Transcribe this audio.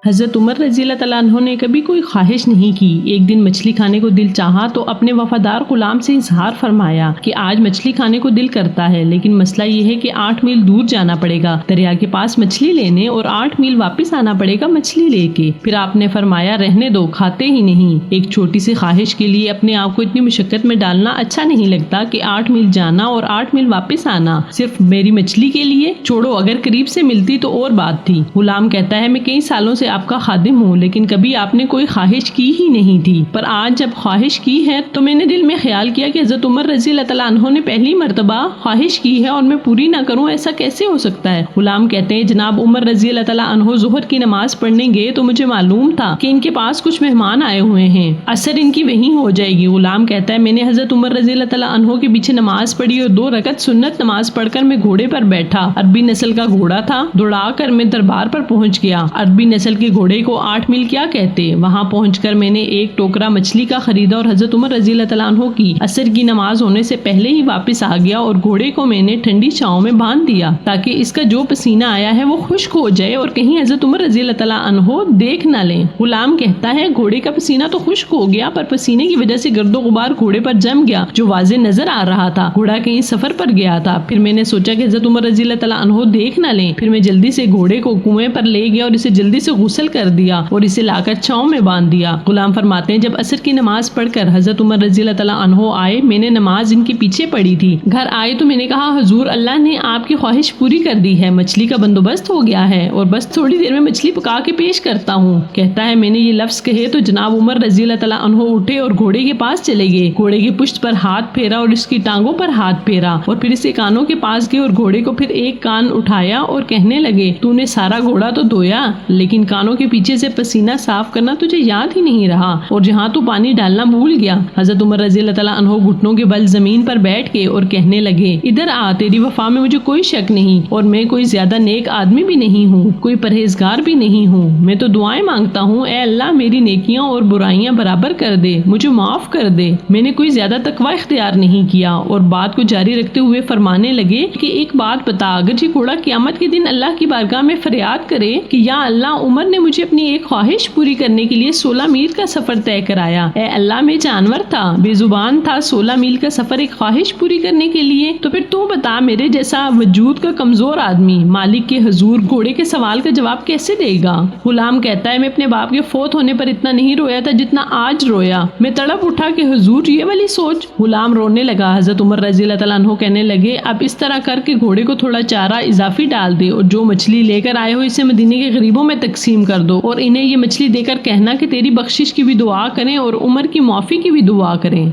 حضرت عمر رضی اللہ تعالیٰ عنہ نے کبھی کوئی خواہش نہیں کی۔ ایک دن مچھلی کھانے کو دل چاہا تو اپنے وفادار غلام سے اظہار فرمایا کہ آج مچھلی کھانے کو دل کرتا ہے، لیکن مسئلہ یہ ہے کہ 8 میل دور جانا پڑے گا دریا کے پاس مچھلی لینے، اور 8 میل واپس آنا پڑے گا مچھلی لے کے۔ پھر آپ نے فرمایا رہنے دو، کھاتے ہی نہیں۔ ایک چھوٹی سی خواہش کے لیے اپنے آپ کو اتنی مشقت میں ڈالنا اچھا نہیں لگتا کہ 8 میل جانا اور 8 میل واپس آنا صرف میری مچھلی کے لیے۔ چھوڑو، اگر قریب سے ملتی تو اور بات تھی۔ غلام کہتا ہے میں کئی سالوں سے آپ کا خادم ہوں، لیکن کبھی آپ نے کوئی خواہش کی ہی نہیں تھی، پر آج جب خواہش کی ہے تو میں نے دل میں خیال کیا کہ حضرت عمر رضی اللہ تعالیٰ عنہ نے پہلی مرتبہ خواہش کی ہے اور میں پوری نہ کروں، ایسا کیسے ہو سکتا ہے؟ غلام کہتے ہیں جناب عمر رضی اللہ تعالیٰ عنہ ظہر کی نماز پڑھنے گئے تو مجھے معلوم تھا کہ ان کے پاس کچھ مہمان آئے ہوئے ہیں، عصر ان کی وہیں ہو جائے گی۔ غلام کہتا ہے میں نے حضرت عمر رضی اللہ تعالیٰ عنہ کے پیچھے نماز پڑھی اور 2 رکعت سنت نماز پڑھ کر میں گھوڑے پر بیٹھا۔ عربی نسل کا گھوڑا تھا، دوڑا کر میں دربار پر پہنچ گیا۔ عربی نسل کے گھوڑے کو 8 میل کیا کہتے؟ وہاں پہنچ کر میں نے ایک ٹوکرا مچھلی کا خریدا اور حضرت عمر رضی اللہ تعالیٰ عنہ کی عصر کی نماز ہونے سے پہلے ہی واپس آ گیا، اور گھوڑے کو میں نے ٹھنڈی چھاؤں میں باندھ دیا تاکہ اس کا جو پسینہ آیا ہے وہ خشک ہو جائے اور کہیں حضرت عمر رضی اللہ تعالیٰ عنہ دیکھ نہ لیں۔ غلام کہتا ہے گھوڑے کا پسینہ تو خشک ہو گیا، پر پسینے کی وجہ سے گرد و غبار گھوڑے پر جم گیا جو واضح نظر آ رہا تھا۔ گھوڑا کہیں سفر پر گیا تھا۔ پھر میں نے سوچا کہ حضرت عمر رضی اللہ تعالیٰ عنہ دیکھ نہ لیں، پھر میں جلدی سے گھوڑے کو کنویں پر لے گیا اور اسے جلدی سے غسل کر دیا اور اسے لا کر چھاؤں میں باندھ دیا۔ غلام فرماتے ہیں جب عصر کی نماز پڑھ کر حضرت عمر رضی اللہ تعالیٰ عنہ آئے، میں نے نماز ان کے پیچھے پڑھی تھی۔ گھر آئے تو میں نے کہا حضور اللہ نے آپ کی خواہش پوری کر دی ہے، مچھلی کا بندوبست ہو گیا ہے اور بس تھوڑی دیر میں مچھلی پکا کے پیش کرتا ہوں۔ کہتا ہے میں نے یہ لفظ کہے تو جناب عمر رضی اللہ تعالیٰ عنہ اٹھے اور گھوڑے کے پاس چلے گئے، گھوڑے کی پشت پر ہاتھ پھیرا اور اس کی ٹانگوں پر ہاتھ پھیرا اور پھر اسے کانوں کے پاس گئے اور گھوڑے کو پھر ایک کان اٹھایا اور کہنے لگے تو نے سارا گھوڑا تو دھویا، لیکن کانوں کے پیچھے سے پسینہ صاف کرنا تجھے یاد ہی نہیں رہا اور جہاں تو پانی ڈالنا بھول گیا۔ حضرت عمر رضی اللہ تعالیٰ عنہ گھٹنوں کے بل زمین پر بیٹھ کے اور کہنے لگے ادھر آ، تیری وفا میں مجھے کوئی شک نہیں اور میں کوئی زیادہ نیک آدمی بھی نہیں ہوں، کوئی پرہیزگار بھی نہیں ہوں، میں تو دعائیں مانگتا ہوں اے اللہ میری نیکیاں اور برائیاں برابر کر دے، مجھے معاف کر دے، میں نے کوئی زیادہ تقوی اختیار نہیں کیا۔ اور بات کو جاری رکھتے ہوئے فرمانے لگے کہ ایک بات بتا، اگر یہ گھوڑا قیامت کے دن اللہ کی بارگاہ میں فریاد کرے کہ یا اللہ عمر نے مجھے اپنی ایک خواہش پوری کرنے کے لیے 16 میل کا سفر طے کرایا، اے اللہ میں جانور تھا، بے زبان تھا، 16 میل کا سفر ایک خواہش پوری کرنے کے لیے، تو پھر تو بتا میرے جیسا وجود کا کمزور آدمی مالک کے حضور گھوڑے کے سوال کا جواب کیسے دے گا؟ غلام کہتا ہے میں اپنے باپ کے فوت ہونے پر اتنا نہیں رویا تھا جتنا آج رویا، میں تڑپ اٹھا کہ حضور یہ والی سوچ۔ غلام رونے لگا۔ حضرت عمر رضی اللہ تعالیٰ عنہ کہنے لگے اب اس طرح کر کے گھوڑے کو تھوڑا چارہ اضافی ڈال دے اور جو مچھلی لے کر آئے ہو اسے مدینے کے غریبوں میں تقسیم کر دو اور انہیں یہ مچھلی دے کر کہنا کہ تیری بخشش کی بھی دعا کریں اور عمر کی معافی کی بھی دعا کریں۔